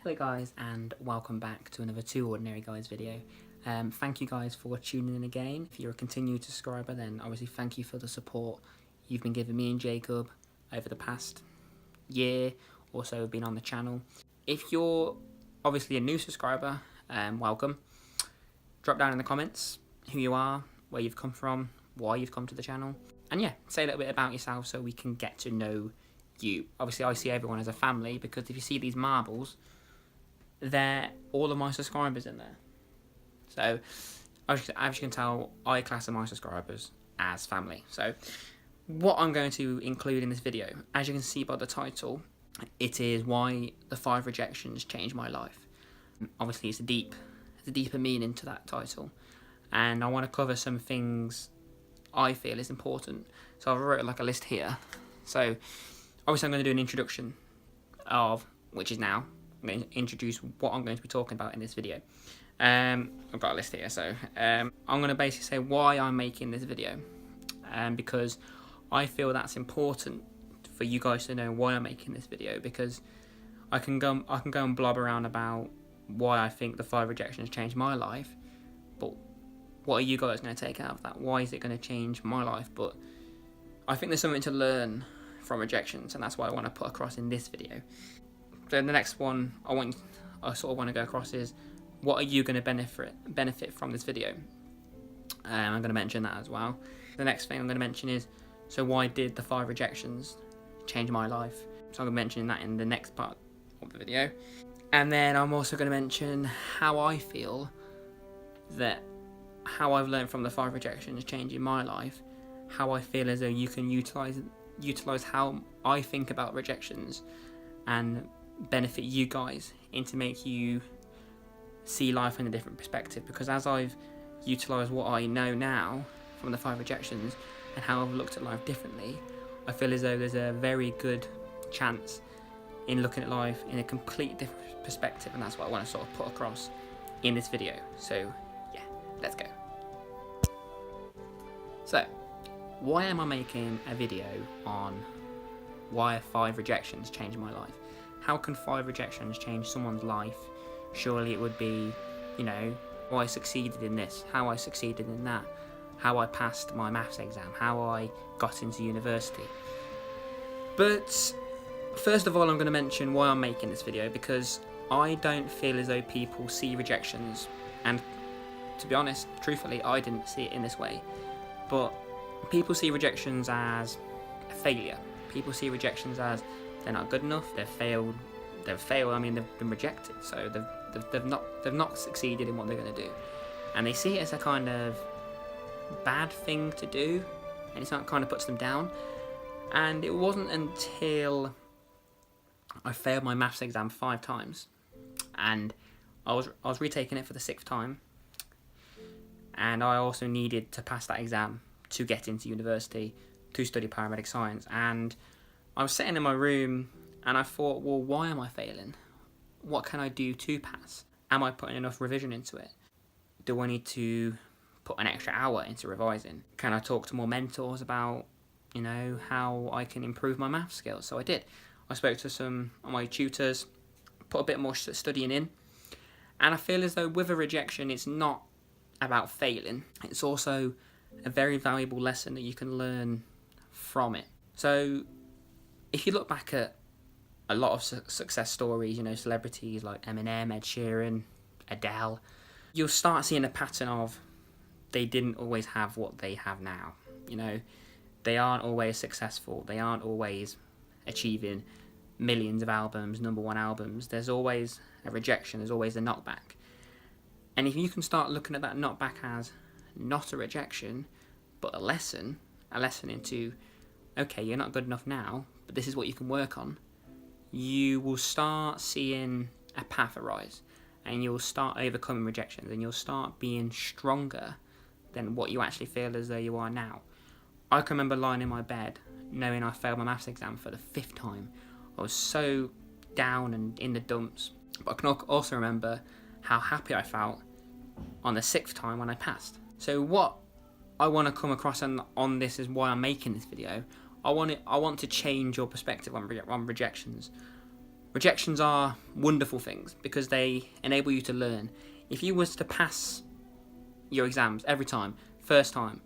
Hello guys, and welcome back to another Two Ordinary Guys video. Thank you guys for tuning in again. If you're a continued subscriber, then obviously thank you for the support you've been giving me and Jacob over the past year or so been on the channel. If you're obviously a new subscriber, welcome. Drop down in the comments who you are, where you've come from, why you've come to the channel, and yeah, say a little bit about yourself so we can get to know you. Obviously I see everyone as a family, because if you see these marbles, they're all of my subscribers in there. So as you can tell, I class my subscribers as family. So what I'm going to include in this video, as you can see by the title, it is why the 5 rejections changed my life. Obviously it's a deeper meaning to that title, and I want to cover some things I feel is important. So I've wrote like a list here. So obviously I'm going to do an introduction of, which is now, I'm going to introduce what I'm going to be talking about in this video. I've got a list here, so I'm going to basically say why I'm making this video, because I feel that's important for you guys to know why I'm making this video, because I can go and blob around about why I think the 5 rejections changed my life, but what are you guys going to take out of that? Why is it going to change my life? But I think there's something to learn from rejections, and that's what I want to put across in this video. So the next one I sort of want to go across is, what are you going to benefit from this video? I'm going to mention that as well. The next thing I'm going to mention is, so why did the 5 rejections change my life? So I'm going to mention that in the next part of the video. And then I'm also going to mention how I feel that how I've learned from the 5 rejections changing my life, how I feel as though you can utilize how I think about rejections and benefit you guys into make you see life in a different perspective. Because as I've utilised what I know now from the 5 rejections and how I've looked at life differently, I feel as though there's a very good chance in looking at life in a complete different perspective, and that's what I want to sort of put across in this video. So yeah, let's go. So why am I making a video on why 5 rejections changed my life? How can 5 rejections change someone's life? Surely it would be, you know, how I succeeded in this, how I succeeded in that, how I passed my maths exam, how I got into university. But first of all, I'm going to mention why I'm making this video, because I don't feel as though people see rejections, and to be honest, truthfully, I didn't see it in this way, but people see rejections as a failure. People see rejections as they're not good enough, they've failed. I mean, they've been rejected, so they've not succeeded in what they're going to do, and they see it as a kind of bad thing to do, and it's not kind of puts them down. And it wasn't until I failed my maths exam 5 times, and I was retaking it for the 6th time, and I also needed to pass that exam to get into university to study paramedic science. And I was sitting in my room and I thought, well, why am I failing? What can I do to pass? Am I putting enough revision into it? Do I need to put an extra hour into revising? Can I talk to more mentors about, you know, how I can improve my math skills? So I did. I spoke to some of my tutors, put a bit more studying in, and I feel as though with a rejection, it's not about failing. It's also a very valuable lesson that you can learn from it. So if you look back at a lot of success stories, you know, celebrities like Eminem, Ed Sheeran, Adele, you'll start seeing a pattern of they didn't always have what they have now. You know, they aren't always successful. They aren't always achieving millions of albums, #1 albums. There's always a rejection. There's always a knockback. And if you can start looking at that knockback as not a rejection, but a lesson into, okay, you're not good enough now, but this is what you can work on, you will start seeing a path arise, and you'll start overcoming rejections, and you'll start being stronger than what you actually feel as though you are now. I can remember lying in my bed knowing I failed my maths exam for the 5th time. I was so down and in the dumps, but I can also remember how happy I felt on the 6th time when I passed. So what I want to come across on this is why I'm making this video. I want to change your perspective on rejections. Rejections are wonderful things because they enable you to learn. If you was to pass your exams every time, first time,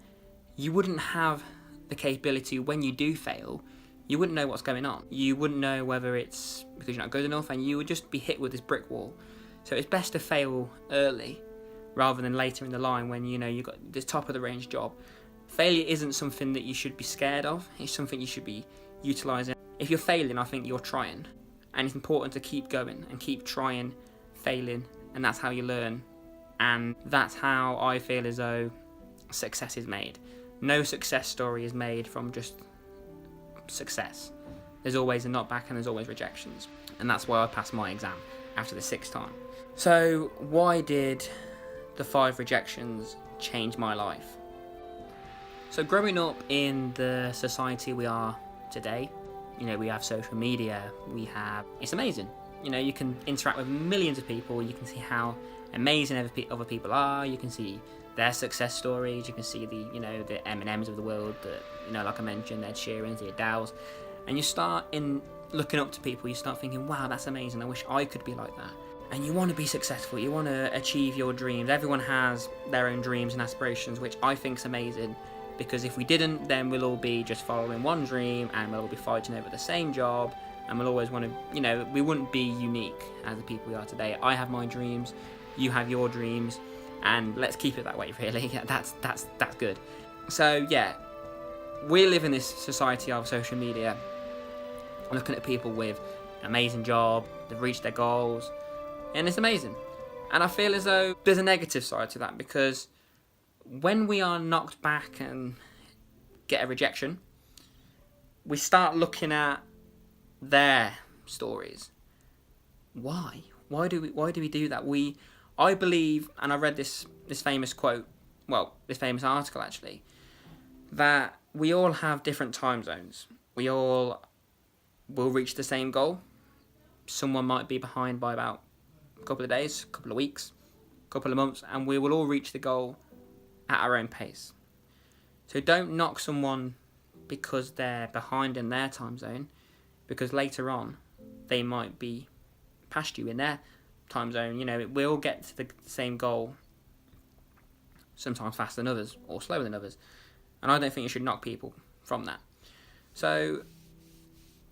you wouldn't have the capability when you do fail. You wouldn't know what's going on. You wouldn't know whether it's because you're not good enough, and you would just be hit with this brick wall. So it's best to fail early rather than later in the line when you've got this top of the range job. Failure isn't something that you should be scared of. It's something you should be utilising. If you're failing, I think you're trying. And it's important to keep going and keep trying, failing, and that's how you learn. And that's how I feel as though success is made. No success story is made from just success. There's always a knockback and there's always rejections. And that's why I passed my exam after the 6th time. So why did the 5 rejections change my life? So growing up in the society we are today, we have social media, it's amazing. You can interact with millions of people, you can see how amazing other people are, you can see their success stories, you can see the M&Ms of the world, like I mentioned, Ed Sheerans, the Adeles, and you start looking up to people, you start thinking, wow, that's amazing, I wish I could be like that. And you want to be successful, you want to achieve your dreams. Everyone has their own dreams and aspirations, which I think is amazing. Because if we didn't, then we'll all be just following one dream and we'll all be fighting over the same job, and we'll always want to, we wouldn't be unique as the people we are today. I have my dreams, you have your dreams, and let's keep it that way, really. That's good. So yeah, we live in this society of social media, looking at people with an amazing job, they've reached their goals, and it's amazing. And I feel as though there's a negative side to that, because when we are knocked back and get a rejection, we start looking at their stories. Why? Why do we do that? I believe, and I read this famous quote, this famous article actually, that we all have different time zones. We all will reach the same goal. Someone might be behind by about a couple of days, a couple of weeks, a couple of months, and we will all reach the goal at our own pace. So don't knock someone because they're behind in their time zone, because later on they might be past you in their time zone. We'll get to the same goal, sometimes faster than others or slower than others, and I don't think you should knock people from that. So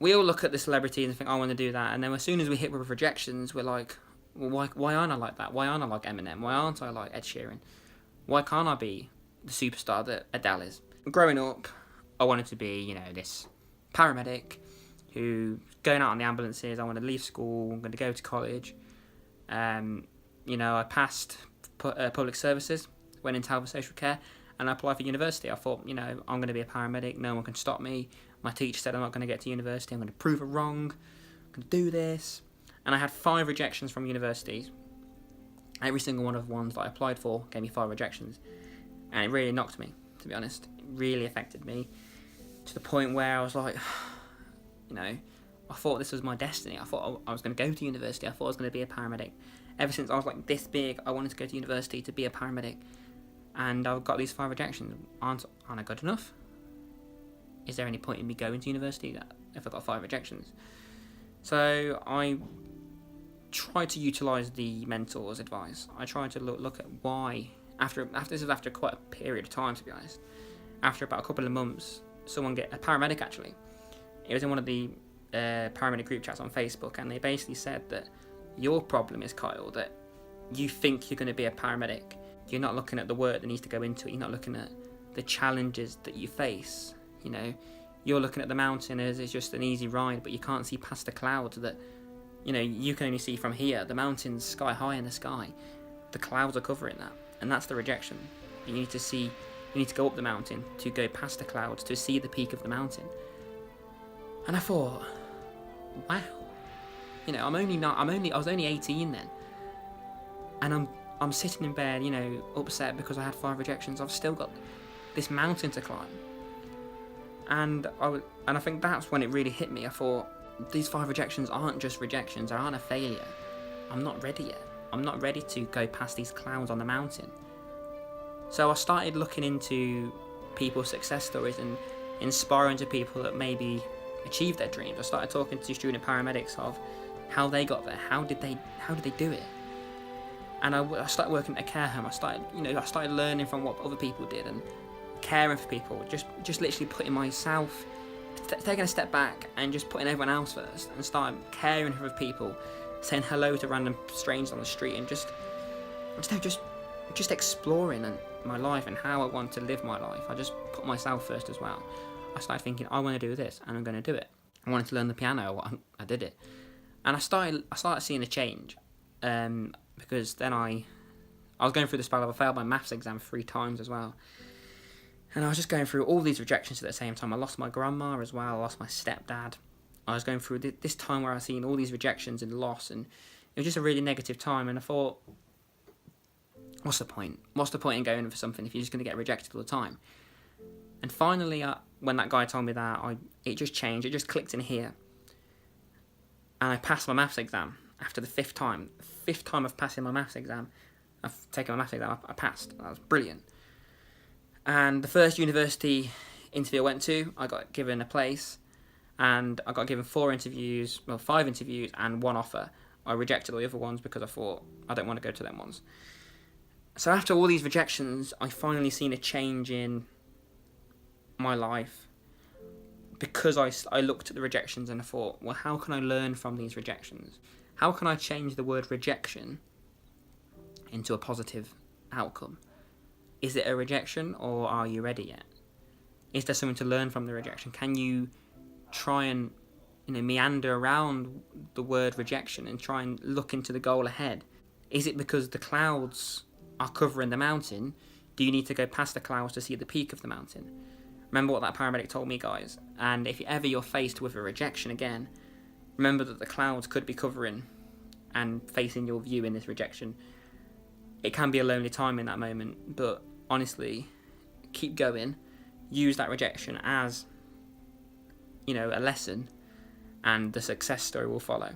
we all look at the celebrities and think, I want to do that, and then as soon as we hit with rejections, we're like, well, why aren't I like that? Why aren't I like Eminem? Why aren't I like Ed Sheeran? Why can't I be the superstar that Adele is? Growing up, I wanted to be, this paramedic who going out on the ambulances. I want to leave school, I'm going to go to college. I passed public services, went into health and social care, and I applied for university. I thought, I'm going to be a paramedic, no one can stop me. My teacher said I'm not going to get to university, I'm going to prove it wrong, I'm going to do this. And I had 5 rejections from universities. Every single one of the ones that I applied for gave me 5 rejections. And it really knocked me, to be honest. It really affected me to the point where I was like, I thought this was my destiny. I thought I was going to go to university. I thought I was going to be a paramedic. Ever since I was like this big, I wanted to go to university to be a paramedic. And I've got these 5 rejections. Aren't I good enough? Is there any point in me going to university if I got 5 rejections? So I tried to utilise the mentor's advice. I tried to look at why. After this was after quite a period of time, to be honest. After about a couple of months, a paramedic actually. It was in one of the paramedic group chats on Facebook, and they basically said that your problem is, Kyle, that you think you're going to be a paramedic. You're not looking at the work that needs to go into it. You're not looking at the challenges that you face. You're looking at the mountain as it's just an easy ride, but you can't see past the clouds that you can only see from here. The mountain's sky high in the sky. The clouds are covering that, and that's the rejection. You need to go up the mountain to go past the clouds to see the peak of the mountain. And I thought, wow, I was only 18 then, and I'm sitting in bed, upset because I had 5 rejections. I've still got this mountain to climb, and I think that's when it really hit me. I thought, these 5 rejections aren't just rejections. They aren't a failure. I'm not ready yet. I'm not ready to go past these clouds on the mountain. So I started looking into people's success stories and inspiring to people that maybe achieved their dreams. I started talking to student paramedics of how they got there, how did they do it. And I started working at a care home. I started learning from what other people did and caring for people. Just literally putting myself, taking a step back and just putting everyone else first, and started caring for other people, saying hello to random strangers on the street, and just exploring my life and how I want to live my life. I just put myself first as well. I started thinking, I want to do this, and I'm going to do it. I wanted to learn the piano. I did it, and I started seeing a change. Because then I was going through the spell of I failed my maths exam 3 times as well. And I was just going through all these rejections at the same time. I lost my grandma as well. I lost my stepdad. I was going through this time where I was seeing all these rejections and loss. And it was just a really negative time. And I thought, what's the point? What's the point in going for something if you're just going to get rejected all the time? And finally, when that guy told me that, it just changed. It just clicked in here. And I passed my maths exam. After the 5th time of passing my maths exam, I've taken my maths exam, I passed. That was brilliant. And the first university interview I went to, I got given a place, and I got given 5 interviews, and 1 offer. I rejected all the other ones because I thought, I don't want to go to them ones. So after all these rejections, I finally seen a change in my life, because I looked at the rejections and I thought, well, how can I learn from these rejections? How can I change the word rejection into a positive outcome? Is it a rejection, or are you ready yet? Is there something to learn from the rejection? Can you try and meander around the word rejection and try and look into the goal ahead? Is it because the clouds are covering the mountain? Do you need to go past the clouds to see the peak of the mountain? Remember what that paramedic told me, guys. And if ever you're faced with a rejection again, remember that the clouds could be covering and facing your view in this rejection. It can be a lonely time in that moment, but honestly, keep going. Use that rejection as, a lesson, and the success story will follow.